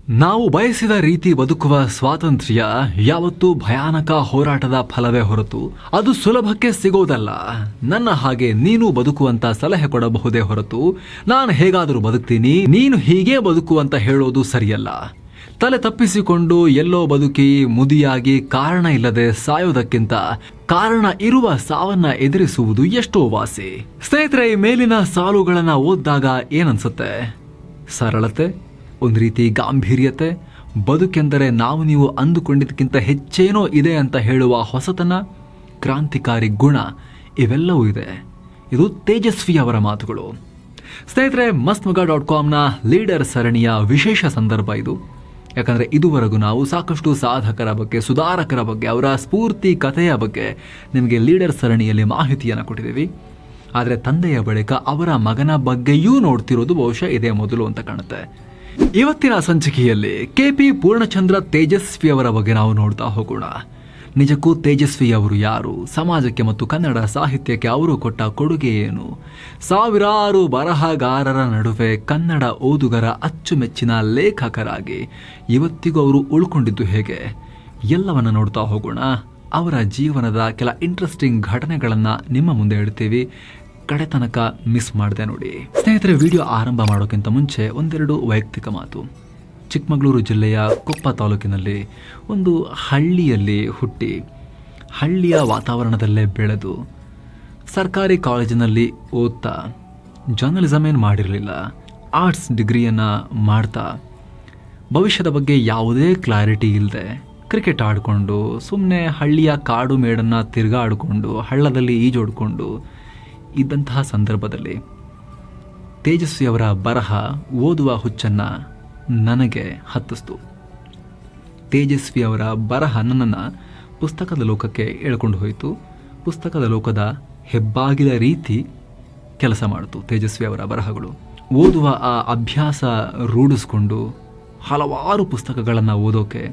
ನಾವು ಬಯಸಿದ ರೀತಿ ಬದುಕುವ ಸ್ವಾತಂತ್ರ್ಯ ಯಾವತ್ತೂ ಭಯಾನಕ ಹೋರಾಟದ ಫಲವೇ ಹೊರತು ಅದು ಸುಲಭಕ್ಕೆ ಸಿಗೋದಲ್ಲ. ನನ್ನ ಹಾಗೆ ನೀನು ಬದುಕುವಂತ ಸಲಹೆ ಕೊಡಬಹುದೇ ಹೊರತು ನಾನು ಹೇಗಾದರೂ ಬದುಕ್ತೀನಿ, ನೀನು ಹೀಗೆ ಬದುಕುವಂತ ಹೇಳೋದು ಸರಿಯಲ್ಲ. ತಲೆ ತಪ್ಪಿಸಿಕೊಂಡು ಎಲ್ಲೋ ಬದುಕಿ ಮುದಿಯಾಗಿ ಕಾರಣ ಇಲ್ಲದೆ ಸಾಯೋದಕ್ಕಿಂತ ಕಾರಣ ಇರುವ ಸಾವನ್ನ ಎದುರಿಸುವುದು ಎಷ್ಟೋ ವಾಸಿ. ಸ್ನೇಹಿತರೆ, ಈ ಮೇಲಿನ ಸಾಲುಗಳನ್ನ ಓದಿದಾಗ ಏನನ್ಸುತ್ತೆ? ಸರಳತೆ, ಒಂದು ರೀತಿ ಗಾಂಭೀರ್ಯತೆ, ಬದುಕೆಂದರೆ ನಾವು ನೀವು ಅಂದುಕೊಂಡಿದ್ದಕ್ಕಿಂತ ಹೆಚ್ಚೇನೋ ಇದೆ ಅಂತ ಹೇಳುವ ಹೊಸತನ, ಕ್ರಾಂತಿಕಾರಿ ಗುಣ, ಇವೆಲ್ಲವೂ ಇದೆ. ಇದು ತೇಜಸ್ವಿ ಅವರ ಮಾತುಗಳು. ಸ್ನೇಹಿತರೆ, mastmaga.comನ ಲೀಡರ್ ಸರಣಿಯ ವಿಶೇಷ ಸಂದರ್ಭ ಇದು. ಯಾಕಂದರೆ ಇದುವರೆಗೂ ನಾವು ಸಾಕಷ್ಟು ಸಾಧಕರ ಬಗ್ಗೆ, ಸುಧಾರಕರ ಬಗ್ಗೆ, ಅವರ ಸ್ಫೂರ್ತಿ ಕಥೆಯ ಬಗ್ಗೆ ನಿಮಗೆ ಲೀಡರ್ ಸರಣಿಯಲ್ಲಿ ಮಾಹಿತಿಯನ್ನು ಕೊಟ್ಟಿದ್ದೀವಿ. ಆದರೆ ತಂದೆಯ ಬಳಿಕ ಅವರ ಮಗನ ಬಗ್ಗೆಯೂ ನೋಡ್ತಿರೋದು ಬಹುಶಃ ಇದೇ ಮೊದಲು ಅಂತ ಕಾಣುತ್ತೆ. ಇವತ್ತಿನ ಸಂಚಿಕೆಯಲ್ಲಿ KP ಪೂರ್ಣಚಂದ್ರ ತೇಜಸ್ವಿ ಅವರ ಬಗ್ಗೆ ನಾವು ನೋಡ್ತಾ ಹೋಗೋಣ. ನಿಜಕ್ಕೂ ತೇಜಸ್ವಿ ಅವರು ಯಾರು? ಸಮಾಜಕ್ಕೆ ಮತ್ತು ಕನ್ನಡ ಸಾಹಿತ್ಯಕ್ಕೆ ಅವರು ಕೊಟ್ಟ ಕೊಡುಗೆ ಏನು? ಸಾವಿರಾರು ಬರಹಗಾರರ ನಡುವೆ ಕನ್ನಡ ಓದುಗರ ಅಚ್ಚುಮೆಚ್ಚಿನ ಲೇಖಕರಾಗಿ ಇವತ್ತಿಗೂ ಅವರು ಉಳ್ಕೊಂಡಿದ್ದು ಹೇಗೆ? ಎಲ್ಲವನ್ನ ನೋಡ್ತಾ ಹೋಗೋಣ. ಅವರ ಜೀವನದ ಕೆಲ ಇಂಟ್ರೆಸ್ಟಿಂಗ್ ಘಟನೆಗಳನ್ನು ನಿಮ್ಮ ಮುಂದೆ ಇಡ್ತೀವಿ. ಕಡೆ ತನಕ ಮಿಸ್ ಮಾಡಿದೆ ನೋಡಿ. ಸ್ನೇಹಿತರೆ, ವಿಡಿಯೋ ಆರಂಭ ಮಾಡೋಕ್ಕಿಂತ ಮುಂಚೆ ಒಂದೆರಡು ವೈಯಕ್ತಿಕ ಮಾತು. ಚಿಕ್ಕಮಗಳೂರು ಜಿಲ್ಲೆಯ ಕೊಪ್ಪ ತಾಲೂಕಿನಲ್ಲಿ ಒಂದು ಹಳ್ಳಿಯಲ್ಲಿ ಹುಟ್ಟಿ, ಹಳ್ಳಿಯ ವಾತಾವರಣದಲ್ಲೇ ಬೆಳೆದು, ಸರ್ಕಾರಿ ಕಾಲೇಜಿನಲ್ಲಿ ಓದ್ತಾ, ಜರ್ನಲಿಸಮ್ ಏನು ಮಾಡಿರಲಿಲ್ಲ, ಆರ್ಟ್ಸ್ ಡಿಗ್ರಿಯನ್ನು ಮಾಡ್ತಾ, ಭವಿಷ್ಯದ ಬಗ್ಗೆ ಯಾವುದೇ ಕ್ಲಾರಿಟಿ ಇಲ್ಲದೆ ಕ್ರಿಕೆಟ್ ಆಡಿಕೊಂಡು, ಸುಮ್ಮನೆ ಹಳ್ಳಿಯ ಕಾಡು ಮೇಡನ್ನು ತಿರುಗಾಡಿಕೊಂಡು, ಹಳ್ಳದಲ್ಲಿ ಈಜೋಡ್ಕೊಂಡು ಇದ್ದಂತಹ ಸಂದರ್ಭದಲ್ಲಿ ತೇಜಸ್ವಿ ಅವರ ಬರಹ ಓದುವ ಹುಚ್ಚನ್ನು ನನಗೆ ಹತ್ತಿಸ್ತು. ತೇಜಸ್ವಿ ಅವರ ಬರಹ ನನ್ನನ್ನು ಪುಸ್ತಕದ ಲೋಕಕ್ಕೆ ಎಳ್ಕೊಂಡು ಹೋಯಿತು. ಪುಸ್ತಕದ ಲೋಕದ ಹೆಬ್ಬಾಗಿಲ ರೀತಿ ಕೆಲಸ ಮಾಡಿತು ತೇಜಸ್ವಿ ಅವರ ಬರಹಗಳು. ಓದುವ ಆ ಅಭ್ಯಾಸ ರೂಢಿಸ್ಕೊಂಡು ಹಲವಾರು ಪುಸ್ತಕಗಳನ್ನು ಓದೋಕೆ,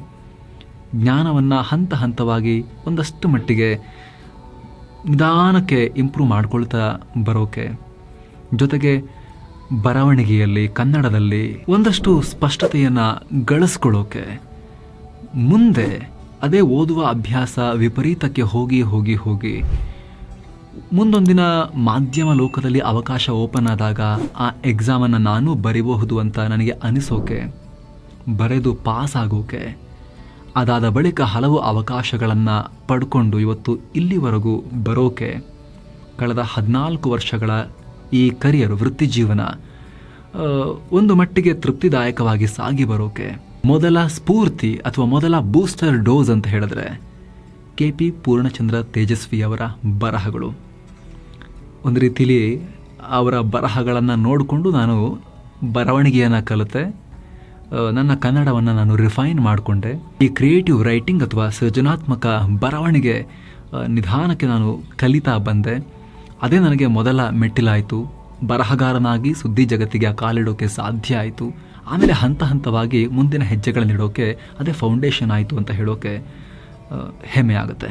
ಜ್ಞಾನವನ್ನು ಹಂತ ಹಂತವಾಗಿ ಒಂದಷ್ಟು ಮಟ್ಟಿಗೆ ನಿಧಾನಕ್ಕೆ ಇಂಪ್ರೂವ್ ಮಾಡ್ಕೊಳ್ತಾ ಬರೋಕೆ, ಜೊತೆಗೆ ಬರವಣಿಗೆಯಲ್ಲಿ ಕನ್ನಡದಲ್ಲಿ ಒಂದಷ್ಟು ಸ್ಪಷ್ಟತೆಯನ್ನು ಗಳಿಸ್ಕೊಳ್ಳೋಕೆ, ಮುಂದೆ ಅದೇ ಓದುವ ಅಭ್ಯಾಸ ವಿಪರೀತಕ್ಕೆ ಹೋಗಿ ಹೋಗಿ ಹೋಗಿ ಮುಂದೊಂದಿನ ಮಾಧ್ಯಮ ಲೋಕದಲ್ಲಿ ಅವಕಾಶ ಓಪನ್ ಆದಾಗ ಆ ಎಕ್ಸಾಮನ್ನು ನಾನು ಬರಿಬಹುದು ಅಂತ ನನಗೆ ಅನಿಸೋಕೆ, ಬರೆದು ಪಾಸ್ ಆಗೋಕೆ, ಅದಾದ ಬಳಿಕ ಹಲವು ಅವಕಾಶಗಳನ್ನು ಪಡ್ಕೊಂಡು ಇವತ್ತು ಇಲ್ಲಿವರೆಗೂ ಬರೋಕೆ, ಕಳೆದ 14 ವರ್ಷಗಳ ಈ ಕರಿಯರ್, ವೃತ್ತಿ ಜೀವನ ಒಂದು ಮಟ್ಟಿಗೆ ತೃಪ್ತಿದಾಯಕವಾಗಿ ಸಾಗಿ ಬರೋಕೆ ಮೊದಲ ಸ್ಫೂರ್ತಿ ಅಥವಾ ಮೊದಲ ಬೂಸ್ಟರ್ ಡೋಸ್ ಅಂತ ಹೇಳಿದ್ರೆ KP ಪೂರ್ಣಚಂದ್ರ ತೇಜಸ್ವಿ ಅವರ ಬರಹಗಳು. ಒಂದು ರೀತಿಲಿ ಅವರ ಬರಹಗಳನ್ನು ನೋಡಿಕೊಂಡು ನಾನು ಬರವಣಿಗೆಯನ್ನು ಕಲಿತೆ. ನನ್ನ ಕನ್ನಡವನ್ನು ನಾನು ರಿಫೈನ್ ಮಾಡಿಕೊಂಡೆ. ಈ ಕ್ರಿಯೇಟಿವ್ ರೈಟಿಂಗ್ ಅಥವಾ ಸೃಜನಾತ್ಮಕ ಬರವಣಿಗೆ ನಿಧಾನಕ್ಕೆ ನಾನು ಕಲಿತಾ ಬಂದೆ. ಅದೇ ನನಗೆ ಮೊದಲ ಮೆಟ್ಟಿಲಾಯಿತು. ಬರಹಗಾರನಾಗಿ ಸುದ್ದಿ ಜಗತ್ತಿಗೆ ಕಾಲಿಡೋಕೆ ಸಾಧ್ಯ ಆಯಿತು. ಆಮೇಲೆ ಹಂತ ಹಂತವಾಗಿ ಮುಂದಿನ ಹೆಜ್ಜೆಗಳನ್ನಿಡೋಕೆ ಅದೇ ಫೌಂಡೇಶನ್ ಆಯಿತು ಅಂತ ಹೇಳೋಕೆ ಹೆಮ್ಮೆ ಆಗುತ್ತೆ.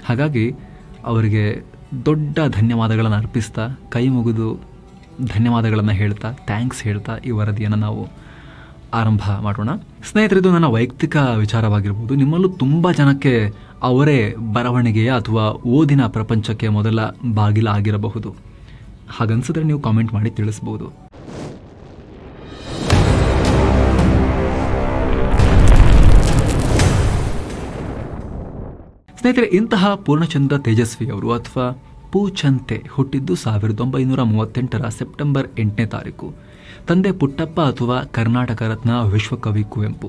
ಹಾಗಾಗಿ ಅವರಿಗೆ ದೊಡ್ಡ ಧನ್ಯವಾದಗಳನ್ನು ಅರ್ಪಿಸ್ತಾ, ಕೈ ಮುಗಿದು ಧನ್ಯವಾದಗಳನ್ನು ಹೇಳ್ತಾ, ಥ್ಯಾಂಕ್ಸ್ ಹೇಳ್ತಾ ಈ ವರದಿಯನ್ನು ನಾವು ಆರಂಭ ಮಾಡೋಣ. ಸ್ನೇಹಿತರೆ, ಇದು ನನ್ನ ವೈಯಕ್ತಿಕ ವಿಚಾರವಾಗಿರ್ಬೋದು. ನಿಮ್ಮಲ್ಲೂ ತುಂಬ ಜನಕ್ಕೆ ಅವರೇ ಬರವಣಿಗೆಯ ಅಥವಾ ಓದಿನ ಪ್ರಪಂಚಕ್ಕೆ ಮೊದಲ ಬಾಗಿಲ ಆಗಿರಬಹುದು. ಹಾಗನ್ಸಿದ್ರೆ ನೀವು ಕಾಮೆಂಟ್ ಮಾಡಿ ತಿಳಿಸ್ಬೋದು. ಸ್ನೇಹಿತರೆ, ಇಂತಹ ಪೂರ್ಣಚಂದ್ರ ತೇಜಸ್ವಿ ಅವರು ಅಥವಾ ಪೂಚಂತೆ ಹುಟ್ಟಿದ್ದು 1938 ಸೆಪ್ಟೆಂಬರ್ 8ನೇ ತಾರೀಕು. ತಂದೆ ಪುಟ್ಟಪ್ಪ ಅಥವಾ ಕರ್ನಾಟಕ ರತ್ನ ವಿಶ್ವಕವಿ ಕುವೆಂಪು,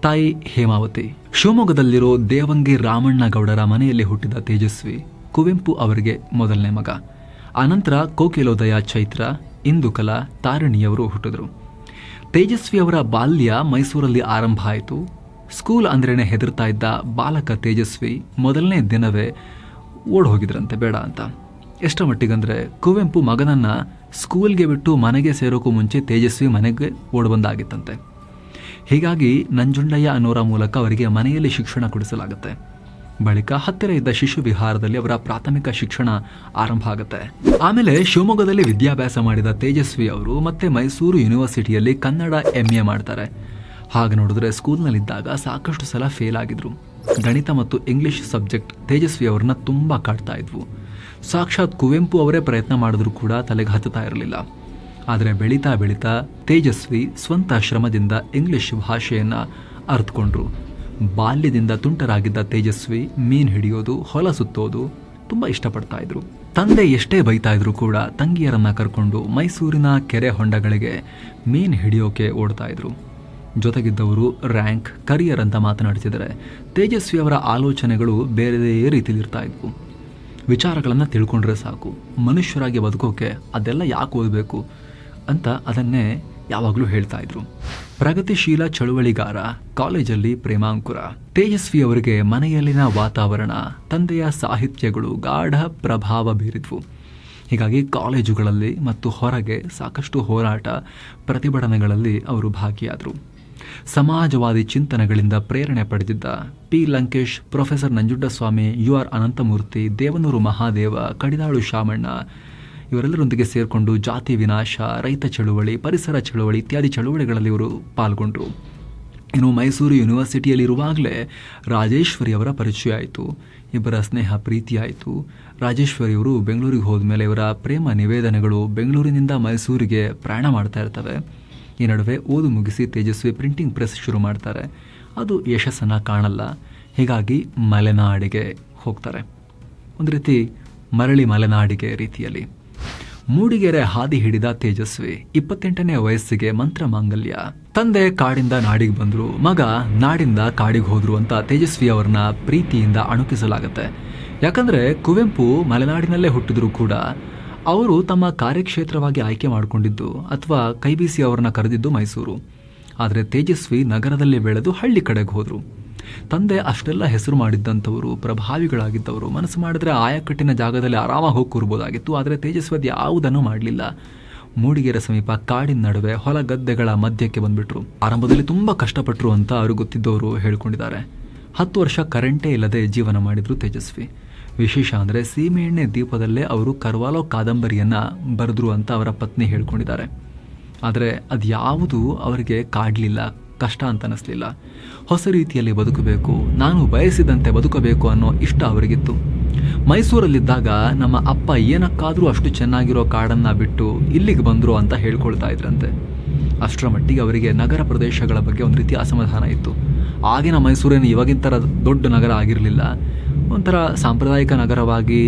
ತಾಯಿ ಹೇಮಾವತಿ. ಶಿವಮೊಗ್ಗದಲ್ಲಿರೋ ದೇವಂಗಿ ರಾಮಣ್ಣ ಗೌಡರ ಮನೆಯಲ್ಲಿ ಹುಟ್ಟಿದ ತೇಜಸ್ವಿ ಕುವೆಂಪು ಅವರಿಗೆ ಮೊದಲನೇ ಮಗ. ಆನಂತರ ಕೋಕಿಲೋದಯ ಚೈತ್ರ, ಇಂದುಕಲಾ, ತಾರಿಣಿಯವರು ಹುಟ್ಟಿದ್ರು. ತೇಜಸ್ವಿ ಅವರ ಬಾಲ್ಯ ಮೈಸೂರಲ್ಲಿ ಆರಂಭ ಆಯಿತು. ಸ್ಕೂಲ್ ಅಂದ್ರೇನೆ ಹೆದರ್ತಾ ಇದ್ದ ಬಾಲಕ ತೇಜಸ್ವಿ ಮೊದಲನೇ ದಿನವೇ ಓಡ್ ಹೋಗಿದ್ರಂತೆ ಬೇಡ ಅಂತ. ಎಷ್ಟರ ಮಟ್ಟಿಗಂದ್ರೆ ಕುವೆಂಪು ಮಗನನ್ನ ಸ್ಕೂಲ್ಗೆ ಬಿಟ್ಟು ಮನೆಗೆ ಸೇರೋಕ್ಕೂ ಮುಂಚೆ ತೇಜಸ್ವಿ ಮನೆಗೆ ಓಡಬಂದಾಗಿತ್ತಂತೆ. ಹೀಗಾಗಿ ನಂಜುಂಡಯ್ಯ ಅನ್ನೋರ ಮೂಲಕ ಅವರಿಗೆ ಮನೆಯಲ್ಲಿ ಶಿಕ್ಷಣ ಕೊಡಿಸಲಾಗುತ್ತೆ. ಬಳಿಕ ಹತ್ತಿರ ಇದ್ದ ಶಿಶು ವಿಹಾರದಲ್ಲಿ ಅವರ ಪ್ರಾಥಮಿಕ ಶಿಕ್ಷಣ ಆರಂಭ ಆಗುತ್ತೆ. ಆಮೇಲೆ ಶಿವಮೊಗ್ಗದಲ್ಲಿ ವಿದ್ಯಾಭ್ಯಾಸ ಮಾಡಿದ ತೇಜಸ್ವಿ ಅವರು ಮತ್ತೆ ಮೈಸೂರು ಯೂನಿವರ್ಸಿಟಿಯಲ್ಲಿ ಕನ್ನಡ MA ಮಾಡ್ತಾರೆ. ಹಾಗೆ ನೋಡಿದ್ರೆ ಸ್ಕೂಲ್ನಲ್ಲಿದ್ದಾಗ ಸಾಕಷ್ಟು ಸಲ ಫೇಲ್ ಆಗಿದ್ರು. ಗಣಿತ ಮತ್ತು ಇಂಗ್ಲಿಷ್ ಸಬ್ಜೆಕ್ಟ್ ತೇಜಸ್ವಿ ಅವ್ರನ್ನ ತುಂಬ ಕಾಡ್ತಾ ಇದ್ವು. ಸಾಕ್ಷಾತ್ ಕುವೆಂಪು ಅವರೇ ಪ್ರಯತ್ನ ಮಾಡಿದ್ರು ಕೂಡ ತಲೆಗೆ ಹತ್ತುತ್ತಾ ಇರಲಿಲ್ಲ. ಆದರೆ ಬೆಳೀತಾ ಬೆಳೀತಾ ತೇಜಸ್ವಿ ಸ್ವಂತ ಶ್ರಮದಿಂದ ಇಂಗ್ಲಿಷ್ ಭಾಷೆಯನ್ನು ಅರ್ಥಕೊಂಡ್ರು. ಬಾಲ್ಯದಿಂದ ತುಂಟರಾಗಿದ್ದ ತೇಜಸ್ವಿ ಮೀನು ಹಿಡಿಯೋದು, ಹೊಲ ಸುತ್ತೋದು ತುಂಬ ಇಷ್ಟಪಡ್ತಾ ಇದ್ರು. ತಂದೆ ಎಷ್ಟೇ ಬೈತಾ ಇದ್ರು ಕೂಡ ತಂಗಿಯರನ್ನ ಕರ್ಕೊಂಡು ಮೈಸೂರಿನ ಕೆರೆ ಹೊಂಡಗಳಿಗೆ ಮೀನು ಹಿಡಿಯೋಕೆ ಓಡ್ತಾ ಇದ್ರು. ಜೊತೆಗಿದ್ದವರು ರ್ಯಾಂಕ್, ಕರಿಯರ್ ಅಂತ ಮಾತನಾಡ್ತಿದ್ದಾರೆ. ತೇಜಸ್ವಿ ಅವರ ಆಲೋಚನೆಗಳು ಬೇರೆ ರೀತಿಲಿರ್ತಾ ಇದ್ವು. ವಿಚಾರಗಳನ್ನು ತಿಳ್ಕೊಂಡ್ರೆ ಸಾಕು, ಮನುಷ್ಯರಾಗಿ ಬದುಕೋಕೆ ಅದೆಲ್ಲ ಯಾಕೆ ಓದಬೇಕು ಅಂತ ಅದನ್ನೇ ಯಾವಾಗಲೂ ಹೇಳ್ತಾ ಇದ್ರು. ಪ್ರಗತಿಶೀಲ ಚಳುವಳಿಗಾರ, ಕಾಲೇಜಲ್ಲಿ ಪ್ರೇಮಾಂಕುರ. ತೇಜಸ್ವಿ ಅವರಿಗೆ ಮನೆಯಲ್ಲಿನ ವಾತಾವರಣ, ತಂದೆಯ ಸಾಹಿತ್ಯಗಳು ಗಾಢ ಪ್ರಭಾವ ಬೀರಿದ್ವು. ಹೀಗಾಗಿ ಕಾಲೇಜುಗಳಲ್ಲಿ ಮತ್ತು ಹೊರಗೆ ಸಾಕಷ್ಟು ಹೋರಾಟ, ಪ್ರತಿಭಟನೆಗಳಲ್ಲಿ ಅವರು ಭಾಗಿಯಾದರು. ಸಮಾಜವಾದಿ ಚಿಂತನೆಗಳಿಂದ ಪ್ರೇರಣೆ ಪಡೆದಿದ್ದ P Lankesh, professor Nanjundaswamy, U R Ananthamurthy, Devanuru Mahadeva, Kadidalu Shamanna ಇವರೆಲ್ಲರೊಂದಿಗೆ ಸೇರಿಕೊಂಡು ಜಾತಿ ವಿನಾಶ, ರೈತ ಚಳುವಳಿ, ಪರಿಸರ ಚಳುವಳಿ ಇತ್ಯಾದಿ ಚಳುವಳಿಗಳಲ್ಲಿ ಇವರು ಪಾಲ್ಗೊಂಡ್ರು. ಇನ್ನು ಮೈಸೂರು ಯೂನಿವರ್ಸಿಟಿಯಲ್ಲಿರುವಾಗಲೇ ರಾಜೇಶ್ವರಿ ಅವರ ಪರಿಚಯ ಆಯಿತು. ಇಬ್ಬರ ಸ್ನೇಹ ಪ್ರೀತಿ ಆಯಿತು. ರಾಜೇಶ್ವರಿಯವರು ಬೆಂಗಳೂರಿಗೆ ಹೋದ್ಮೇಲೆ ಇವರ ಪ್ರೇಮ ನಿವೇದನೆಗಳು ಬೆಂಗಳೂರಿನಿಂದ ಮೈಸೂರಿಗೆ ಪ್ರಯಾಣ ಮಾಡ್ತಾ ಇರ್ತವೆ. ಈ ನಡುವೆ ಓದು ಮುಗಿಸಿ ತೇಜಸ್ವಿ ಪ್ರಿಂಟಿಂಗ್ ಪ್ರೆಸ್ ಶುರು ಮಾಡ್ತಾರೆ. ಅದು ಯಶಸ್ಸನ್ನು ಕಾಣಲ್ಲ. ಹೀಗಾಗಿ ಮಲೆನಾಡಿಗೆ ಹೋಗ್ತಾರೆ. ಒಂದು ರೀತಿ ಮರಳಿ ಮಲೆನಾಡಿಗೆ ರೀತಿಯಲ್ಲಿ. ಮೂಡಿಗೆರೆ ಹಾದಿ ಹಿಡಿದ ತೇಜಸ್ವಿ 28ನೇ ವಯಸ್ಸಿಗೆ ಮಂತ್ರ ಮಾಂಗಲ್ಯ. ತಂದೆ ಕಾಡಿಂದ ನಾಡಿಗೆ ಬಂದ್ರು, ಮಗ ನಾಡಿಂದ ಕಾಡಿಗೆ ಹೋದ್ರು ಅಂತ ತೇಜಸ್ವಿ ಅವ್ರನ್ನ ಪ್ರೀತಿಯಿಂದ ಅಣುಕಿಸಲಾಗತ್ತೆ. ಯಾಕಂದ್ರೆ ಕುವೆಂಪು ಮಲೆನಾಡಿನಲ್ಲೇ ಹುಟ್ಟಿದ್ರು ಕೂಡ ಅವರು ತಮ್ಮ ಕಾರ್ಯಕ್ಷೇತ್ರವಾಗಿ ಆಯ್ಕೆ ಮಾಡಿಕೊಂಡಿದ್ದು ಅಥವಾ ಕೈಬೀಸಿ ಅವರನ್ನ ಕರೆದಿದ್ದು ಮೈಸೂರು. ಆದರೆ ತೇಜಸ್ವಿ ನಗರದಲ್ಲಿ ಬೆಳೆದು ಹಳ್ಳಿ ಕಡೆಗೆ ಹೋದರು. ತಂದೆ ಅಷ್ಟೆಲ್ಲ ಹೆಸರು ಮಾಡಿದ್ದಂಥವರು, ಪ್ರಭಾವಿಗಳಾಗಿದ್ದವರು. ಮನಸ್ಸು ಮಾಡಿದ್ರೆ ಆಯಕಟ್ಟಿನ ಜಾಗದಲ್ಲಿ ಆರಾಮಾಗಿ ಹೋಗಿ ಕೂರ್ಬೋದಾಗಿತ್ತು. ಆದರೆ ತೇಜಸ್ವಿ ಅದು ಯಾವುದನ್ನು ಮಾಡಲಿಲ್ಲ. ಮೂಡಿಗೆರೆ ಸಮೀಪ ಕಾಡಿನ ನಡುವೆ ಹೊಲ ಗದ್ದೆಗಳ ಮಧ್ಯಕ್ಕೆ ಬಂದ್ಬಿಟ್ರು. ಆರಂಭದಲ್ಲಿ ತುಂಬ ಕಷ್ಟಪಟ್ಟರು ಅಂತ ಅವರು ಗೊತ್ತಿದ್ದವರು ಹೇಳ್ಕೊಂಡಿದ್ದಾರೆ. 10 ವರ್ಷ ಕರೆಂಟೇ ಇಲ್ಲದೆ ಜೀವನ ಮಾಡಿದ್ರು ತೇಜಸ್ವಿ. ವಿಶೇಷ ಅಂದರೆ ಸೀಮೆಎಣ್ಣೆ ದೀಪದಲ್ಲೇ ಅವರು ಕರ್ವಾಲೋ ಕಾದಂಬರಿಯನ್ನು ಬರೆದ್ರು ಅಂತ ಅವರ ಪತ್ನಿ ಹೇಳ್ಕೊಂಡಿದ್ದಾರೆ. ಆದರೆ ಅದು ಯಾವುದು ಅವರಿಗೆ ಕಾಡಲಿಲ್ಲ, ಕಷ್ಟ ಅಂತ ಅನ್ನಿಸ್ಲಿಲ್ಲ. ಹೊಸ ರೀತಿಯಲ್ಲಿ ಬದುಕಬೇಕು, ನಾನು ಬಯಸಿದಂತೆ ಬದುಕಬೇಕು ಅನ್ನೋ ಇಷ್ಟ ಅವರಿಗಿತ್ತು. ಮೈಸೂರಲ್ಲಿದ್ದಾಗ ನಮ್ಮ ಅಪ್ಪ ಏನಕ್ಕಾದರೂ ಅಷ್ಟು ಚೆನ್ನಾಗಿರೋ ಕಾಡನ್ನು ಬಿಟ್ಟು ಇಲ್ಲಿಗೆ ಬಂದರು ಅಂತ ಹೇಳ್ಕೊಳ್ತಾ ಇದ್ರಂತೆ. ಅಷ್ಟರ ಮಟ್ಟಿಗೆ ಅವರಿಗೆ ನಗರ ಪ್ರದೇಶಗಳ ಬಗ್ಗೆ ಒಂದು ರೀತಿ ಅಸಮಾಧಾನ ಇತ್ತು. ಆಗಿನ ಮೈಸೂರೇನು ಇವಾಗಿನ ಥರ ದೊಡ್ಡ ನಗರ ಆಗಿರಲಿಲ್ಲ. ಒಂಥರ ಸಾಂಪ್ರದಾಯಿಕ ನಗರವಾಗಿ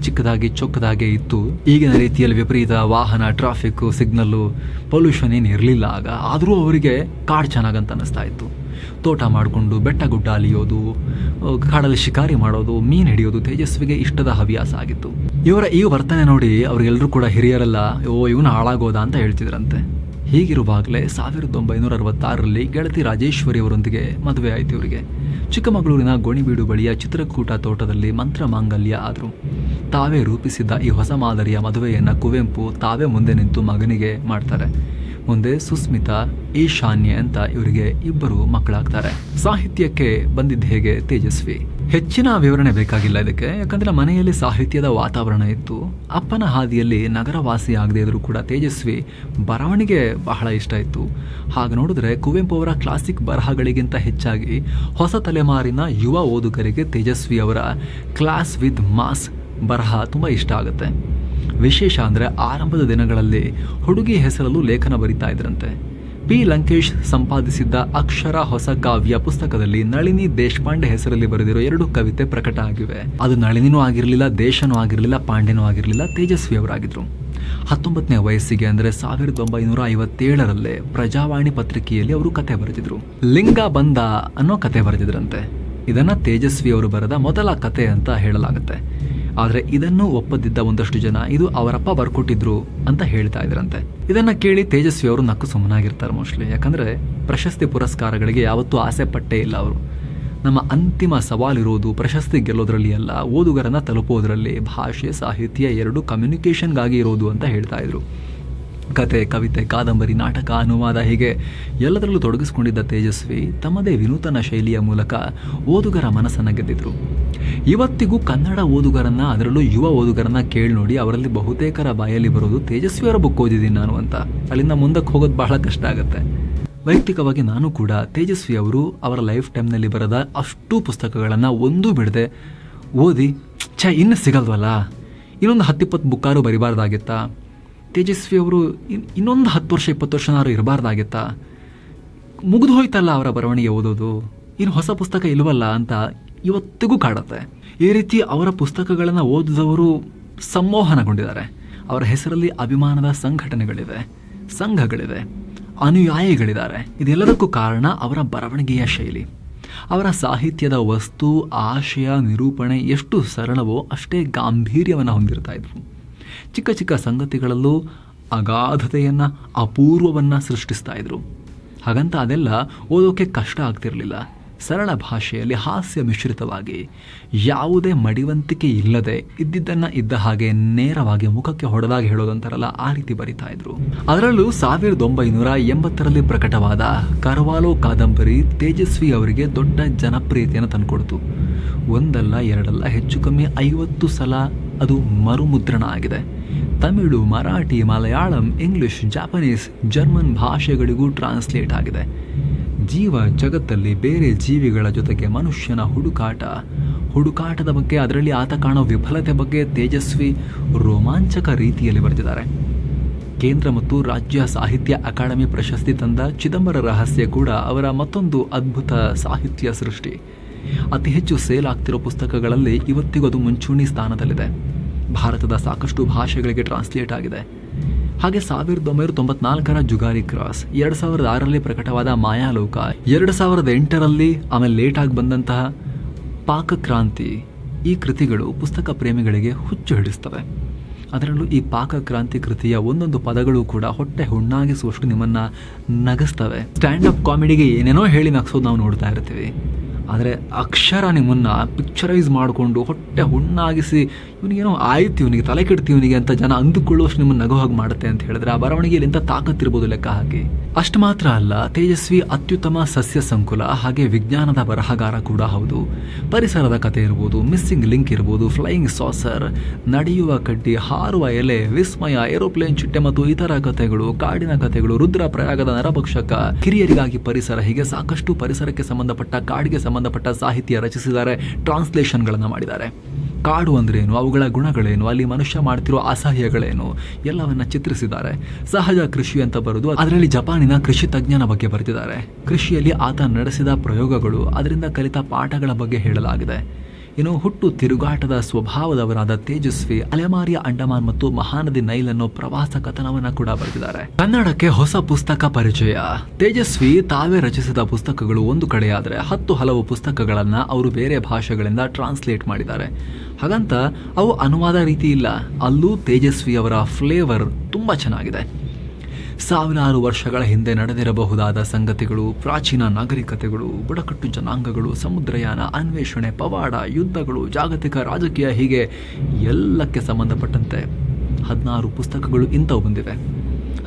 ಚಿಕ್ಕದಾಗಿ ಚೊಕ್ಕದಾಗೆ ಇತ್ತು. ಈಗಿನ ರೀತಿಯಲ್ಲಿ ವಿಪರೀತ ವಾಹನ, ಟ್ರಾಫಿಕ್ಕು, ಸಿಗ್ನಲ್ಲು, ಪೊಲ್ಯೂಷನ್ ಏನು ಇರಲಿಲ್ಲ ಆಗ. ಆದರೂ ಅವರಿಗೆ ಕಾಡು ಚೆನ್ನಾಗಂತ ಅನ್ನಿಸ್ತಾ ಇತ್ತು. ತೋಟ ಮಾಡಿಕೊಂಡು ಬೆಟ್ಟ ಗುಡ್ಡ ಅಲಿಯೋದು, ಕಾಡಲ್ಲಿ ಶಿಕಾರಿ ಮಾಡೋದು, ಮೀನು ಹಿಡಿಯೋದು ತೇಜಸ್ವಿಗೆ ಇಷ್ಟದ ಹವ್ಯಾಸ ಆಗಿತ್ತು. ಇವರ ಈ ವರ್ತನೆ ನೋಡಿ ಅವರಿಗೆಲ್ಲರೂ ಕೂಡ ಹಿರಿಯರೆಲ್ಲ ಇವನು ಹಾಳಾಗೋದ ಅಂತ ಹೇಳ್ತಿದ್ರಂತೆ. ಹೀಗಿರುವಾಗಲೇ 1966ರಲ್ಲಿ ಗೆಳತಿ ರಾಜೇಶ್ವರಿ ಅವರೊಂದಿಗೆ ಮದುವೆ ಆಯಿತು ಇವರಿಗೆ. ಚಿಕ್ಕಮಗಳೂರಿನ ಗೋಣಿಬೀಡು ಬಳಿಯ ಚಿತ್ರಕೂಟ ತೋಟದಲ್ಲಿ ಮಂತ್ರ ಮಾಂಗಲ್ಯ ಆದರು. ತಾವೇ ರೂಪಿಸಿದ್ದ ಈ ಹೊಸ ಮಾದರಿಯ ಮದುವೆಯನ್ನು ಕುವೆಂಪು ತಾವೇ ಮುಂದೆ ನಿಂತು ಮಗನಿಗೆ ಮಾಡ್ತಾರೆ. ಮುಂದೆ ಸುಸ್ಮಿತಾ, ಈಶಾನ್ಯ ಅಂತ ಇವರಿಗೆ ಇಬ್ಬರು ಮಕ್ಕಳಾಗ್ತಾರೆ. ಸಾಹಿತ್ಯಕ್ಕೆ ಬಂದಿದ್ದ ಹೇಗೆ ತೇಜಸ್ವಿ? ಹೆಚ್ಚಿನ ವಿವರಣೆ ಬೇಕಾಗಿಲ್ಲ ಇದಕ್ಕೆ, ಯಾಕಂದ್ರೆ ಮನೆಯಲ್ಲಿ ಸಾಹಿತ್ಯದ ವಾತಾವರಣ ಇತ್ತು. ಅಪ್ಪನ ಹಾದಿಯಲ್ಲಿ ನಗರವಾಸಿ ಆಗದೇ ಇದ್ರೂ ಕೂಡ ತೇಜಸ್ವಿ ಬರವಣಿಗೆ ಬಹಳ ಇಷ್ಟ ಇತ್ತು. ಹಾಗೆ ನೋಡಿದ್ರೆ ಕುವೆಂಪು ಅವರ ಕ್ಲಾಸಿಕ್ ಬರಹಗಳಿಗಿಂತ ಹೆಚ್ಚಾಗಿ ಹೊಸ ತಲೆಮಾರಿನ ಯುವ ಓದುಗರಿಗೆ ತೇಜಸ್ವಿ ಅವರ ಕ್ಲಾಸ್ ವಿತ್ ಮಾಸ್ ಬರಹ ತುಂಬ ಇಷ್ಟ ಆಗುತ್ತೆ. ವಿಶೇಷ ಅಂದರೆ ಆರಂಭದ ದಿನಗಳಲ್ಲಿ ಹುಡುಗಿ ಹೆಸರಲ್ಲೂ ಲೇಖನ ಬರಿತಾ ಇದ್ರಂತೆ. ಪಿ ಲಂಕೇಶ್ ಸಂಪಾದಿಸಿದ್ದ ಅಕ್ಷರ ಹೊಸ ಕಾವ್ಯ ಪುಸ್ತಕದಲ್ಲಿ ನಳಿನಿ ದೇಶಪಾಂಡೆ ಹೆಸರಲ್ಲಿ ಬರೆದಿರೋ 2 ಕವಿತೆ ಪ್ರಕಟ ಆಗಿವೆ. ಅದು ನಳಿನಿನೂ ಆಗಿರಲಿಲ್ಲ, ದೇಶನೂ ಆಗಿರಲಿಲ್ಲ, ಪಾಂಡೆನೂ ಆಗಿರಲಿಲ್ಲ, ತೇಜಸ್ವಿ ಅವರಾಗಿದ್ರು. 19ನೇ ವಯಸ್ಸಿಗೆ ಅಂದರೆ 1957ರಲ್ಲೇ ಪ್ರಜಾವಾಣಿ ಪತ್ರಿಕೆಯಲ್ಲಿ ಅವರು ಕತೆ ಬರೆದಿದ್ರು. ಲಿಂಗ ಬಂದ ಅನ್ನೋ ಕತೆ ಬರೆದಿದ್ರಂತೆ. ಇದನ್ನ ತೇಜಸ್ವಿ ಅವರು ಬರೆದ ಮೊದಲ ಕತೆ ಅಂತ ಹೇಳಲಾಗುತ್ತೆ. ಆದರೆ ಇದನ್ನು ಒಪ್ಪದಿದ್ದ ಒಂದಷ್ಟು ಜನ ಇದು ಅವರಪ್ಪ ಬರ್ಕೊಟ್ಟಿದ್ರು ಅಂತ ಹೇಳ್ತಾ ಇದ್ರಂತೆ. ಇದನ್ನ ಕೇಳಿ ತೇಜಸ್ವಿ ಅವರು ನಕ್ಕು ಸುಮ್ಮನಾಗಿರ್ತಾರೆ ಮೋಸ್ಟ್ಲಿ. ಯಾಕಂದ್ರೆ ಪ್ರಶಸ್ತಿ ಪುರಸ್ಕಾರಗಳಿಗೆ ಯಾವತ್ತೂ ಆಸೆ ಪಟ್ಟೇ ಇಲ್ಲ ಅವರು. ನಮ್ಮ ಅಂತಿಮ ಸವಾಲಿರೋದು ಪ್ರಶಸ್ತಿ ಗೆಲ್ಲೋದ್ರಲ್ಲಿ ಅಲ್ಲ, ಓದುಗರನ್ನ ತಲುಪೋದ್ರಲ್ಲಿ. ಭಾಷೆ, ಸಾಹಿತ್ಯ ಎರಡೂ ಕಮ್ಯುನಿಕೇಷನ್ಗಾಗಿ ಇರೋದು ಅಂತ ಹೇಳ್ತಾ ಇದ್ರು. ಕತೆ, ಕವಿತೆ, ಕಾದಂಬರಿ, ನಾಟಕ, ಅನುವಾದ ಹೀಗೆ ಎಲ್ಲದರಲ್ಲೂ ತೊಡಗಿಸಿಕೊಂಡಿದ್ದ ತೇಜಸ್ವಿ ತಮ್ಮದೇ ವಿನೂತನ ಶೈಲಿಯ ಮೂಲಕ ಓದುಗರ ಮನಸ್ಸನ್ನು ಗೆದ್ದಿದ್ರು. ಇವತ್ತಿಗೂ ಕನ್ನಡ ಓದುಗರನ್ನ, ಅದರಲ್ಲೂ ಯುವ ಓದುಗರನ್ನ ಕೇಳಿ ನೋಡಿ ಅವರಲ್ಲಿ ಬಹುತೇಕರ ಬಾಯಲ್ಲಿ ಬರೋದು ತೇಜಸ್ವಿಯವರ ಬುಕ್ ಓದಿದ್ದೀನಿ ನಾನು ಅಂತ. ಅಲ್ಲಿಂದ ಮುಂದಕ್ಕೆ ಹೋಗೋದು ಬಹಳ ಕಷ್ಟ ಆಗುತ್ತೆ. ವೈಯಕ್ತಿಕವಾಗಿ ನಾನು ಕೂಡ ತೇಜಸ್ವಿ ಅವರು ಅವರ ಲೈಫ್ ಟೈಮ್ನಲ್ಲಿ ಬರೆದ ಅಷ್ಟು ಪುಸ್ತಕಗಳನ್ನು ಒಂದೂ ಬಿಡದೆ ಓದಿ ಇನ್ನು ಸಿಗಲ್ವಲ್ಲ, ಇನ್ನೊಂದು 10-20 ಬುಕ್ಕಾರು ಬರಿಬಾರ್ದಾಗಿತ್ತಾ, ತೇಜಸ್ವಿ ಅವರು ಇನ್ನೊಂದು 10 ವರ್ಷ 20 ವರ್ಷನಾರು ಇರಬಾರ್ದಾಗಿತ್ತಾ, ಮುಗಿದು ಹೋಯ್ತಲ್ಲ ಅವರ ಬರವಣಿಗೆ ಓದೋದು, ಇನ್ನು ಹೊಸ ಪುಸ್ತಕ ಇಲ್ವಲ್ಲ ಅಂತ ಇವತ್ತಿಗೂ ಕಾಡುತ್ತೆ. ಈ ರೀತಿ ಅವರ ಪುಸ್ತಕಗಳನ್ನು ಓದಿದವರು ಸಂಮೋಹನಗೊಂಡಿದ್ದಾರೆ. ಅವರ ಹೆಸರಲ್ಲಿ ಅಭಿಮಾನದ ಸಂಘಟನೆಗಳಿವೆ, ಸಂಘಗಳಿವೆ, ಅನುಯಾಯಿಗಳಿದ್ದಾರೆ. ಇದೆಲ್ಲದಕ್ಕೂ ಕಾರಣ ಅವರ ಬರವಣಿಗೆಯ ಶೈಲಿ. ಅವರ ಸಾಹಿತ್ಯದ ವಸ್ತು, ಆಶಯ, ನಿರೂಪಣೆ ಎಷ್ಟು ಸರಳವೋ ಅಷ್ಟೇ ಗಾಂಭೀರ್ಯವನ್ನು ಹೊಂದಿರ್ತಾ ಇದ್ರು. ಚಿಕ್ಕ ಚಿಕ್ಕ ಸಂಗತಿಗಳಲ್ಲೂ ಅಗಾಧತೆಯನ್ನು, ಅಪೂರ್ವವನ್ನು ಸೃಷ್ಟಿಸ್ತಾ ಇದ್ರು. ಹಾಗಂತ ಅದೆಲ್ಲ ಓದೋಕೆ ಕಷ್ಟ ಆಗ್ತಿರಲಿಲ್ಲ. ಸರಳ ಭಾಷೆಯಲ್ಲಿ ಹಾಸ್ಯ ಮಿಶ್ರಿತವಾಗಿ, ಯಾವುದೇ ಮಡಿವಂತಿಕೆ ಇಲ್ಲದೆ ಇದ್ದಿದ್ದನ್ನು ಇದ್ದ ಹಾಗೆ ನೇರವಾಗಿ ಮುಖಕ್ಕೆ ಹೊಡೆದಾಗಿ ಹೇಳೋದಂತಾರಲ್ಲ, ಆ ರೀತಿ ಬರಿತಾ ಇದ್ರು. ಅದರಲ್ಲೂ 1980ರಲ್ಲಿ ಪ್ರಕಟವಾದ ಕರ್ವಾಲೋ ಕಾದಂಬರಿ ತೇಜಸ್ವಿ ಅವರಿಗೆ ದೊಡ್ಡ ಜನಪ್ರಿಯತೆಯನ್ನು ತಂದುಕೊಡ್ತು. ಒಂದಲ್ಲ ಎರಡಲ್ಲ, ಹೆಚ್ಚು ಕಮ್ಮಿ 50 ಸಲ ಅದು ಮರುಮುದ್ರಣ ಆಗಿದೆ. Tamil, Marathi, Malayalam, English, Japanese, German ಭಾಷೆಗಳಿಗೂ ಟ್ರಾನ್ಸ್ಲೇಟ್ ಆಗಿದೆ. ಜೀವ ಜಗತ್ತಲ್ಲಿ ಬೇರೆ ಜೀವಿಗಳ ಜೊತೆಗೆ ಮನುಷ್ಯನ ಹುಡುಕಾಟದ ಬಗ್ಗೆ, ಅದರಲ್ಲಿ ಆತ ಕಾಣೋ ವಿಫಲತೆ ಬಗ್ಗೆ ತೇಜಸ್ವಿ ರೋಮಾಂಚಕ ರೀತಿಯಲ್ಲಿ ಬರೆದಿದ್ದಾರೆ. ಕೇಂದ್ರ ಮತ್ತು ರಾಜ್ಯ ಸಾಹಿತ್ಯ ಅಕಾಡೆಮಿ ಪ್ರಶಸ್ತಿ ತಂದ ಚಿದಂಬರ ರಹಸ್ಯ ಕೂಡ ಅವರ ಮತ್ತೊಂದು ಅದ್ಭುತ ಸಾಹಿತ್ಯ ಸೃಷ್ಟಿ. ಅತಿ ಹೆಚ್ಚು ಸೇಲ್ ಆಗ್ತಿರೋ ಪುಸ್ತಕಗಳಲ್ಲಿ ಇವತ್ತಿಗೂ ಅದು ಮುಂಚೂಣಿ ಸ್ಥಾನದಲ್ಲಿದೆ. ಭಾರತದ ಸಾಕಷ್ಟು ಭಾಷೆಗಳಿಗೆ ಟ್ರಾನ್ಸ್ಲೇಟ್ ಆಗಿದೆ. ಹಾಗೆ 1994ರ ಜುಗಾರಿ ಕ್ರಾಸ್, 2006ರಲ್ಲಿ ಪ್ರಕಟವಾದ ಮಾಯಾಲೋಕ, 2008ರಲ್ಲಿ ಆಮೇಲೆ ಲೇಟಾಗಿ ಬಂದಂತಹ ಪಾಕಕ್ರಾಂತಿ, ಈ ಕೃತಿಗಳು ಪುಸ್ತಕ ಪ್ರೇಮಿಗಳಿಗೆ ಹುಚ್ಚು ಹಿಡಿಸ್ತವೆ. ಅದರಲ್ಲೂ ಈ ಪಾಕಕ್ರಾಂತಿ ಕೃತಿಯ ಒಂದೊಂದು ಪದಗಳು ಕೂಡ ಹೊಟ್ಟೆ ಹುಣ್ಣಾಗಿಸುವಷ್ಟು ನಿಮ್ಮನ್ನು ನಗಿಸ್ತವೆ. ಸ್ಟ್ಯಾಂಡಪ್ ಕಾಮಿಡಿಗೆ ಏನೇನೋ ಹೇಳಿ ನಗಿಸೋದು ನಾವು ನೋಡ್ತಾ ಇರ್ತೀವಿ. ಆದರೆ ಅಕ್ಷರ ನಿಮ್ಮನ್ನು ಪಿಕ್ಚರೈಸ್ ಮಾಡಿಕೊಂಡು ಹೊಟ್ಟೆ ಹುಣ್ಣಾಗಿಸಿ, ಇವನಿಗೇನೋ ಆಯ್ತು, ಇವನಿಗೆ ತಲೆ ಕೆಡ್ತೀವನಿಗೆ ಅಂತ ಜನ ಅಂದುಕೊಳ್ಳುವಷ್ಟು ನಿಮ್ಮನ್ನು ನಗು ಹಾಗೆ ಮಾಡುತ್ತೆ ಅಂತ ಹೇಳಿದ್ರೆ, ಆ ಬರವಣಿಗೆಯಲ್ಲಿ ಎಂಥ ತಾಕತ್ತಿರ್ಬೋದು ಲೆಕ್ಕ ಹಾಕಿ. ಅಷ್ಟು ಮಾತ್ರ ಅಲ್ಲ, ತೇಜಸ್ವಿ ಅತ್ಯುತ್ತಮ ಸಸ್ಯ ಸಂಕುಲ ಹಾಗೆ ವಿಜ್ಞಾನದ ಬರಹಗಾರ ಕೂಡ ಹೌದು. ಪರಿಸರದ ಕತೆ ಇರ್ಬೋದು, ಮಿಸ್ಸಿಂಗ್ ಲಿಂಕ್ ಇರ್ಬೋದು, ಫ್ಲೈಯಿಂಗ್ ಸಾಸರ್, ನಡೆಯುವ ಕಡ್ಡಿ, ಹಾರುವ ಎಲೆ, ವಿಸ್ಮಯ, ಏರೋಪ್ಲೇನ್ ಚಿಟ್ಟೆ ಮತ್ತು ಇತರ ಕಥೆಗಳು, ಕಾಡಿನ ಕಥೆಗಳು, ರುದ್ರ ಪ್ರಯಾಗದ ನರಭಕ್ಷಕ, ಕಿರಿಯರಿಗಾಗಿ ಪರಿಸರ, ಹೀಗೆ ಸಾಕಷ್ಟು ಪರಿಸರಕ್ಕೆ ಸಂಬಂಧಪಟ್ಟ, ಕಾಡಿಗೆ ಸಂಬಂಧಪಟ್ಟ ಸಾಹಿತ್ಯ ರಚಿಸಿದ್ದಾರೆ, ಟ್ರಾನ್ಸ್ಲೇಷನ್ಗಳನ್ನು ಮಾಡಿದ್ದಾರೆ. ಕಾಡು ಅಂದ್ರೇನು, ಅವುಗಳ ಗುಣಗಳೇನು, ಅಲ್ಲಿ ಮನುಷ್ಯ ಮಾಡ್ತಿರೋ ಅಸಹ್ಯಗಳೇನು ಎಲ್ಲವನ್ನ ಚಿತ್ರಿಸಿದ್ದಾರೆ. ಸಹಜ ಕೃಷಿ ಅಂತ ಬರೆದು ಅದರಲ್ಲಿ ಜಪಾನಿನ ಕೃಷಿ ತಜ್ಞನ ಬಗ್ಗೆ ಬರೆದಿದ್ದಾರೆ. ಕೃಷಿಯಲ್ಲಿ ಆತ ನಡೆಸಿದ ಪ್ರಯೋಗಗಳು, ಅದರಿಂದ ಕಲಿತ ಪಾಠಗಳ ಬಗ್ಗೆ ಹೇಳಲಾಗಿದೆ. ಇನ್ನು ಹುಟ್ಟು ತಿರುಗಾಟದ ಸ್ವಭಾವದವರಾದ ತೇಜಸ್ವಿ ಅಲೆಮಾರಿಯ ಅಂಡಮಾನ್ ಮತ್ತು ಮಹಾನದಿ ನೈಲ್ ಅನ್ನೋ ಪ್ರವಾಸ ಕಥನವನ್ನ ಕೂಡ ಬರೆದಿದ್ದಾರೆ. ಕನ್ನಡಕ್ಕೆ ಹೊಸ ಪುಸ್ತಕ ಪರಿಚಯ. ತೇಜಸ್ವಿ ತಾವೇ ರಚಿಸಿದ ಪುಸ್ತಕಗಳು ಒಂದು ಕಡೆಯಾದರೆ 10 ಹಲವು ಪುಸ್ತಕಗಳನ್ನ ಅವರು ಬೇರೆ ಭಾಷೆಗಳಿಂದ ಟ್ರಾನ್ಸ್ಲೇಟ್ ಮಾಡಿದ್ದಾರೆ. ಹಾಗಂತ ಅವು ಅನುವಾದ ರೀತಿ ಇಲ್ಲ, ಅಲ್ಲೂ ತೇಜಸ್ವಿ ಅವರ ಫ್ಲೇವರ್ ತುಂಬಾ ಚೆನ್ನಾಗಿದೆ. ಸಾವಿರಾರು ವರ್ಷಗಳ ಹಿಂದೆ ನಡೆದಿರಬಹುದಾದ ಸಂಗತಿಗಳು, ಪ್ರಾಚೀನ ನಾಗರಿಕತೆಗಳು, ಬುಡಕಟ್ಟು ಜನಾಂಗಗಳು, ಸಮುದ್ರಯಾನ, ಅನ್ವೇಷಣೆ, ಪವಾಡ, ಯುದ್ಧಗಳು, ಜಾಗತಿಕ ರಾಜಕೀಯ, ಹೀಗೆ ಎಲ್ಲಕ್ಕೆ ಸಂಬಂಧಪಟ್ಟಂತೆ 16 ಪುಸ್ತಕಗಳು ಇಂಥವು ಬಂದಿವೆ.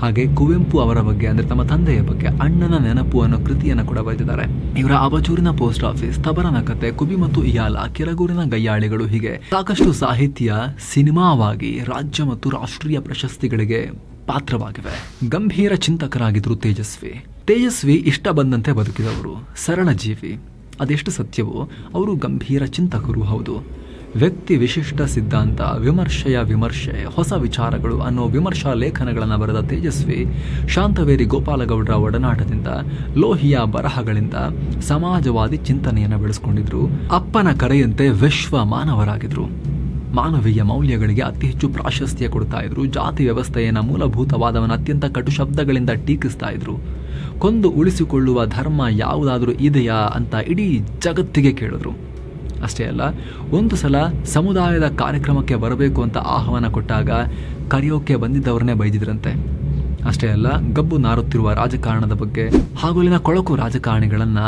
ಹಾಗೆ ಕುವೆಂಪು ಅವರ ಬಗ್ಗೆ, ಅಂದರೆ ತಮ್ಮ ತಂದೆಯ ಬಗ್ಗೆ, ಅಣ್ಣನ ನೆನಪು ಅನ್ನೋ ಕೃತಿಯನ್ನು ಕೂಡ ಬರೆದಿದ್ದಾರೆ. ಇವರ ಅಬಚೂರಿನ ಪೋಸ್ಟ್ ಆಫೀಸ್, ತಬರನ ಕತೆ, ಕುಬಿ ಮತ್ತು ಇಯಾಲ, ಕಿರಗೂರಿನ ಗಯ್ಯಾಳಿಗಳು, ಹೀಗೆ ಸಾಕಷ್ಟು ಸಾಹಿತ್ಯ ಸಿನಿಮಾವಾಗಿ ರಾಜ್ಯ ಮತ್ತು ರಾಷ್ಟ್ರೀಯ ಪ್ರಶಸ್ತಿಗಳಿಗೆ ಪಾತ್ರವಾಗಿವೆ. ಗಂಭೀರ ಚಿಂತಕರಾಗಿದ್ರು ತೇಜಸ್ವಿ ಇಷ್ಟ ಬಂದಂತೆ ಬದುಕಿದವರು, ಸರಳ ಜೀವಿ. ಅದೆಷ್ಟು ಸತ್ಯವೋ, ಅವರು ಗಂಭೀರ ಚಿಂತಕರು ಹೌದು. ವ್ಯಕ್ತಿ ವಿಶಿಷ್ಟ ಸಿದ್ಧಾಂತ, ವಿಮರ್ಶೆ, ಹೊಸ ವಿಚಾರಗಳು ಅನ್ನೋ ವಿಮರ್ಶಾ ಲೇಖನಗಳನ್ನು ಬರೆದ ತೇಜಸ್ವಿ ಶಾಂತವೇರಿ ಗೋಪಾಲಗೌಡರ ಒಡನಾಟದಿಂದ, ಲೋಹಿಯ ಬರಹಗಳಿಂದ ಸಮಾಜವಾದಿ ಚಿಂತನೆಯನ್ನು ಬೆಳೆಸ್ಕೊಂಡಿದ್ರು. ಅಪ್ಪನ ಕರೆಯಂತೆ ವಿಶ್ವ ಮಾನವರಾಗಿದ್ರು. ಮಾನವೀಯ ಮೌಲ್ಯಗಳಿಗೆ ಅತಿ ಹೆಚ್ಚು ಪ್ರಾಶಸ್ತ್ಯ ಕೊಡ್ತಾ ಇದ್ರು. ಜಾತಿ ವ್ಯವಸ್ಥೆಯನ್ನು, ಮೂಲಭೂತವಾದವನ್ನ ಅತ್ಯಂತ ಕಟು ಶಬ್ದಗಳಿಂದ ಟೀಕಿಸ್ತಾ ಇದ್ರು. ಕೊಂದು ಉಳಿಸಿಕೊಳ್ಳುವ ಧರ್ಮ ಯಾವುದಾದ್ರೂ ಇದೆಯಾ ಅಂತ ಇಡೀ ಜಗತ್ತಿಗೆ ಕೇಳಿದ್ರು. ಅಷ್ಟೇ ಅಲ್ಲ, ಒಂದು ಸಲ ಸಮುದಾಯದ ಕಾರ್ಯಕ್ರಮಕ್ಕೆ ಬರಬೇಕು ಅಂತ ಆಹ್ವಾನ ಕೊಟ್ಟಾಗ ಕರೆಯೋಕೆ ಬಂದಿದ್ದವ್ರನ್ನೇ ಬೈದಿದ್ರಂತೆ. ಅಷ್ಟೇ ಅಲ್ಲ, ಗಬ್ಬು ನಾರುತ್ತಿರುವ ರಾಜಕಾರಣದ ಬಗ್ಗೆ ಹಾಗೂ ಅಲ್ಲಿನ ಕೊಳಕು ರಾಜಕಾರಣಿಗಳನ್ನು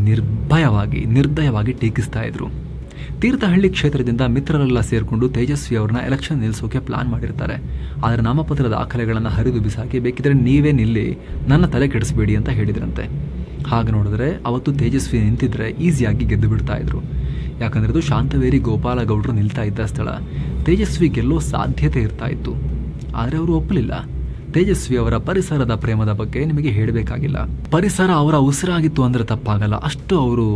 ನಿರ್ದಯವಾಗಿ ಟೀಕಿಸ್ತಾ ಇದ್ರು. ತೀರ್ಥಹಳ್ಳಿ ಕ್ಷೇತ್ರದಿಂದ ಮಿತ್ರರೆಲ್ಲ ಸೇರಿಕೊಂಡು ತೇಜಸ್ವಿ ಅವ್ರನ್ನ ಎಲೆಕ್ಷನ್ ನಿಲ್ಲಿಸೋಕೆ ಪ್ಲಾನ್ ಮಾಡಿರ್ತಾರೆ. ಆದರೆ ನಾಮಪತ್ರ ದಾಖಲೆಗಳನ್ನು ಹರಿದು ಬಿಸಾಕಿ, ಬೇಕಿದ್ರೆ ನೀವೇ ನಿಲ್ಲಿ, ನನ್ನ ತಲೆ ಕೆಡಿಸ್ಬೇಡಿ ಅಂತ ಹೇಳಿದ್ರಂತೆ. ಹಾಗೆ ನೋಡಿದ್ರೆ ಅವತ್ತು ತೇಜಸ್ವಿ ನಿಂತಿದ್ರೆ ಈಸಿಯಾಗಿ ಗೆದ್ದು ಬಿಡ್ತಾ ಇದ್ರು. ಯಾಕಂದ್ರೆ ಅದು ಶಾಂತವೇರಿ ಗೋಪಾಲಗೌಡರು ನಿಲ್ತಾ ಇದ್ದ ಸ್ಥಳ. ತೇಜಸ್ವಿ ಗೆಲ್ಲೋ ಸಾಧ್ಯತೆ ಇರ್ತಾ ಇತ್ತು. ಆದರೆ ಅವರು ಒಪ್ಪಲಿಲ್ಲ. ತೇಜಸ್ವಿ ಅವರ ಪರಿಸರದ ಪ್ರೇಮದ ಬಗ್ಗೆ ನಿಮಗೆ ಹೇಳಬೇಕಾಗಿಲ್ಲ. ಪರಿಸರ ಅವರ ಉಸಿರಾಗಿತ್ತು ಅಂದರೆ ತಪ್ಪಾಗಲ್ಲ, ಅಷ್ಟು ಅವರು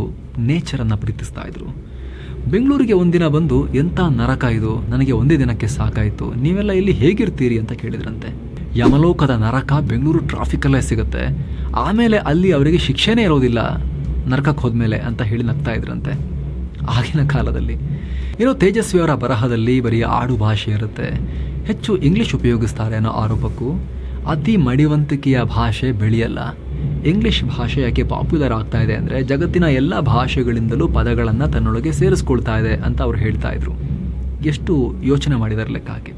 ನೇಚರನ್ನು ಪ್ರೀತಿಸ್ತಾ ಇದ್ರು. ಬೆಂಗಳೂರಿಗೆ ಒಂದಿನ ಬಂದು ಎಂಥ ನರಕ ಇದು, ನನಗೆ ಒಂದೇ ದಿನಕ್ಕೆ ಸಾಕಾಯಿತು, ನೀವೆಲ್ಲ ಇಲ್ಲಿ ಹೇಗಿರ್ತೀರಿ ಅಂತ ಕೇಳಿದ್ರಂತೆ. ಯಮಲೋಕದ ನರಕ ಬೆಂಗಳೂರು ಟ್ರಾಫಿಕಲ್ಲೇ ಸಿಗುತ್ತೆ, ಆಮೇಲೆ ಅಲ್ಲಿ ಅವರಿಗೆ ಶಿಕ್ಷೆನೇ ಇರೋದಿಲ್ಲ ನರಕಕ್ಕೆ ಹೋದ್ಮೇಲೆ ಅಂತ ಹೇಳಿ ನಗ್ತಾ ಇದ್ರಂತೆ ಆಗಿನ ಕಾಲದಲ್ಲಿ. ಇನ್ನು ತೇಜಸ್ವಿ ಅವರ ಬರಹದಲ್ಲಿ ಬರೀ ಆಡು ಭಾಷೆ ಇರುತ್ತೆ, ಹೆಚ್ಚು ಇಂಗ್ಲಿಷ್ ಉಪಯೋಗಿಸ್ತಾರೆ ಅನ್ನೋ ಆರೋಪಕ್ಕೂ ಅತಿ ಮಡಿವಂತಿಕೆಯ ಭಾಷೆ ಬೆಳೆಯಲ್ಲ. ಇಂಗ್ಲಿಷ್ ಭಾಷೆ ಯಾಕೆ ಪಾಪ್ಯುಲರ್ ಆಗ್ತಾ ಇದೆ ಅಂದರೆ ಜಗತ್ತಿನ ಎಲ್ಲ ಭಾಷೆಗಳಿಂದಲೂ ಪದಗಳನ್ನು ತನ್ನೊಳಗೆ ಸೇರಿಸ್ಕೊಳ್ತಾ ಇದೆ ಅಂತ ಅವ್ರು ಹೇಳ್ತಾ ಇದ್ರು. ಎಷ್ಟು ಯೋಚನೆ ಮಾಡಿದಾರೆ ಲೆಕ್ಕ ಹಾಕಿ.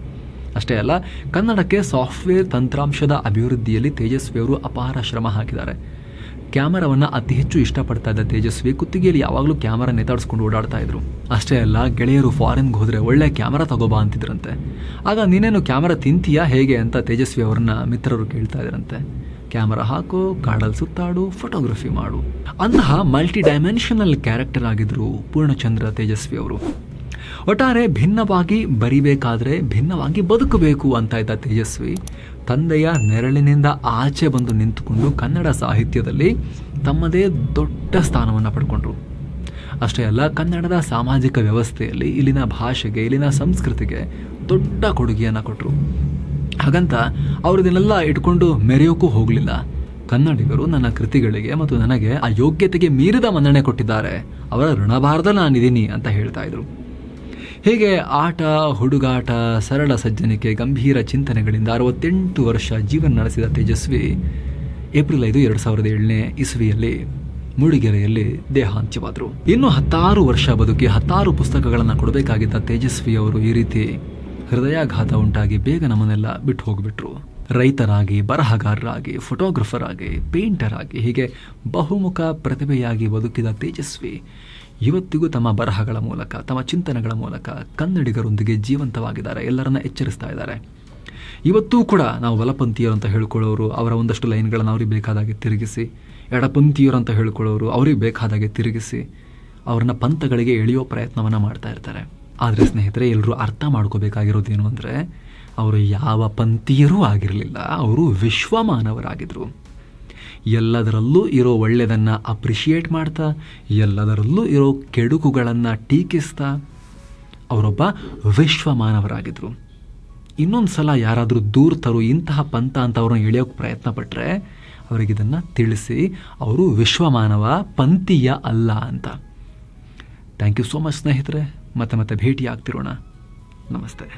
ಅಷ್ಟೇ ಅಲ್ಲ, ಕನ್ನಡಕ್ಕೆ ಸಾಫ್ಟ್ವೇರ್ ತಂತ್ರಾಂಶದ ಅಭಿವೃದ್ಧಿಯಲ್ಲಿ ತೇಜಸ್ವಿ ಅವರು ಅಪಾರ ಶ್ರಮ ಹಾಕಿದ್ದಾರೆ. ಕ್ಯಾಮರಾವನ್ನು ಅತಿ ಹೆಚ್ಚು ಇಷ್ಟಪಡ್ತಾ ಇದ್ದ ತೇಜಸ್ವಿ ಕುತ್ತಿಗೆಯಲ್ಲಿ ಯಾವಾಗಲೂ ಕ್ಯಾಮರಾ ನೇತಾಡಿಸ್ಕೊಂಡು ಓಡಾಡ್ತಾ ಇದ್ರು. ಅಷ್ಟೇ ಅಲ್ಲ, ಗೆಳೆಯರು ಫಾರಿನ್ಗೆ ಹೋದರೆ ಒಳ್ಳೆ ಕ್ಯಾಮರಾ ತಗೋಬಾ ಅಂತಿದ್ರಂತೆ. ಆಗ ನೀನೇನು ಕ್ಯಾಮರಾ ತಿಂತೀಯಾ ಹೇಗೆ ಅಂತ ತೇಜಸ್ವಿ ಅವರನ್ನ ಮಿತ್ರರು ಕೇಳ್ತಾ ಇದ್ರಂತೆ. ಕ್ಯಾಮರಾ ಹಾಕು, ಕಾಡಲ್ಲಿ ಸುತ್ತಾಡು, ಫೋಟೋಗ್ರಫಿ ಮಾಡು, ಅಂತಹ ಮಲ್ಟಿ ಡೈಮೆನ್ಷನಲ್ ಕ್ಯಾರೆಕ್ಟರ್ ಆಗಿದ್ರು ಪೂರ್ಣಚಂದ್ರ ತೇಜಸ್ವಿ ಅವರು. ಒಟ್ಟಾರೆ ಭಿನ್ನವಾಗಿ ಬರಿಬೇಕಾದ್ರೆ ಭಿನ್ನವಾಗಿ ಬದುಕಬೇಕು ಅಂತ ಇದ್ದ ತೇಜಸ್ವಿ ತಂದೆಯ ನೆರಳಿನಿಂದ ಆಚೆ ಬಂದು ನಿಂತುಕೊಂಡು ಕನ್ನಡ ಸಾಹಿತ್ಯದಲ್ಲಿ ತಮ್ಮದೇ ದೊಡ್ಡ ಸ್ಥಾನವನ್ನು ಪಡ್ಕೊಂಡ್ರು. ಅಷ್ಟೇ ಅಲ್ಲ, ಕನ್ನಡದ ಸಾಮಾಜಿಕ ವ್ಯವಸ್ಥೆಯಲ್ಲಿ ಇಲ್ಲಿನ ಭಾಷೆಗೆ, ಇಲ್ಲಿನ ಸಂಸ್ಕೃತಿಗೆ ದೊಡ್ಡ ಕೊಡುಗೆಯನ್ನು ಕೊಟ್ಟರು. ಹಾಗಂತ ಅವರು ಇದನ್ನೆಲ್ಲ ಇಟ್ಕೊಂಡು ಮೆರೆಯೋಕ್ಕೂ ಹೋಗಲಿಲ್ಲ. ಕನ್ನಡಿಗರು ನನ್ನ ಕೃತಿಗಳಿಗೆ ಮತ್ತು ನನಗೆ ಆ ಯೋಗ್ಯತೆಗೆ ಮೀರಿದ ಮನ್ನಣೆ ಕೊಟ್ಟಿದ್ದಾರೆ, ಅವರ ಋಣಭಾರದ ನಾನಿದ್ದೀನಿ ಅಂತ ಹೇಳ್ತಾ ಇದ್ರು. ಹೀಗೆ ಆಟ, ಹುಡುಗಾಟ, ಸರಳ ಸಜ್ಜನಿಕೆ, ಗಂಭೀರ ಚಿಂತನೆಗಳಿಂದ 68 ವರ್ಷ ಜೀವನ ನಡೆಸಿದ ತೇಜಸ್ವಿ ಏಪ್ರಿಲ್ 5, 2007 ಇಸ್ವಿಯಲ್ಲಿ ಮೂಡಿಗೆರೆಯಲ್ಲಿ ದೇಹಾಂತ್ಯವಾದರು. ಇನ್ನು 16 ವರ್ಷ ಬದುಕಿ 16 ಪುಸ್ತಕಗಳನ್ನು ಕೊಡಬೇಕಾಗಿದ್ದ ತೇಜಸ್ವಿ ಅವರು ಈ ರೀತಿ ಹೃದಯಾಘಾತ ಉಂಟಾಗಿ ಬೇಗ ನಮ್ಮನ್ನೆಲ್ಲ ಬಿಟ್ಟು ಹೋಗಿಬಿಟ್ರು. ರೈತರಾಗಿ, ಬರಹಗಾರರಾಗಿ, ಫೋಟೋಗ್ರಫರ್ ಆಗಿ, ಪೇಂಟರ್ ಆಗಿ, ಹೀಗೆ ಬಹುಮುಖ ಪ್ರತಿಭೆಯಾಗಿ ಬದುಕಿದ ತೇಜಸ್ವಿ ಇವತ್ತಿಗೂ ತಮ್ಮ ಬರಹಗಳ ಮೂಲಕ, ತಮ್ಮ ಚಿಂತನೆಗಳ ಮೂಲಕ ಕನ್ನಡಿಗರೊಂದಿಗೆ ಜೀವಂತವಾಗಿದ್ದಾರೆ, ಎಲ್ಲರನ್ನ ಎಚ್ಚರಿಸ್ತಾ ಇದ್ದಾರೆ. ಇವತ್ತೂ ಕೂಡ ನಾವು ಬಲಪಂಥೀಯರು ಅಂತ ಹೇಳ್ಕೊಳ್ಳೋರು ಅವರ ಒಂದಷ್ಟು ಲೈನ್ಗಳನ್ನು ಅವ್ರಿಗೆ ಬೇಕಾದಾಗೆ ತಿರುಗಿಸಿ, ಎಡಪಂಥೀಯರು ಅಂತ ಹೇಳ್ಕೊಳ್ಳೋರು ಅವ್ರಿಗೆ ಬೇಕಾದಾಗೆ ತಿರುಗಿಸಿ ಅವ್ರನ್ನ ಪಂಥಗಳಿಗೆ ಎಳೆಯೋ ಪ್ರಯತ್ನವನ್ನು ಮಾಡ್ತಾ ಇರ್ತಾರೆ. ಆದರೆ ಸ್ನೇಹಿತರೆ, ಎಲ್ಲರೂ ಅರ್ಥ ಮಾಡ್ಕೋಬೇಕಾಗಿರೋದೇನು ಅಂದರೆ ಅವರು ಯಾವ ಪಂಥೀಯರೂ ಆಗಿರಲಿಲ್ಲ, ಅವರು ವಿಶ್ವಮಾನವರಾಗಿದ್ದರು. ಎಲ್ಲದರಲ್ಲೂ ಇರೋ ಒಳ್ಳೆಯದನ್ನು ಅಪ್ರಿಷಿಯೇಟ್ ಮಾಡ್ತಾ, ಎಲ್ಲದರಲ್ಲೂ ಇರೋ ಕೆಡುಕುಗಳನ್ನು ಟೀಕಿಸ್ತಾ ಅವರೊಬ್ಬ ವಿಶ್ವಮಾನವರಾಗಿದ್ದರು. ಇನ್ನೊಂದು ಸಲ ಯಾರಾದರೂ ದೂರ್ತರು ಇಂತಹ ಪಂಥ ಅಂತ ಅವ್ರನ್ನ ಎಳೆಯೋಕ್ಕೆ ಪ್ರಯತ್ನ ಪಟ್ಟರೆ ಅವರಿಗಿದನ್ನು ತಿಳಿಸಿ, ಅವರು ವಿಶ್ವಮಾನವ, ಪಂಥೀಯ ಅಲ್ಲ ಅಂತ. ಥ್ಯಾಂಕ್ ಯು ಸೋ ಮಚ್ ಸ್ನೇಹಿತರೆ. ಮತ್ತೆ ಭೇಟಿ ಆಗ್ತಿರೋಣ. ನಮಸ್ತೆ.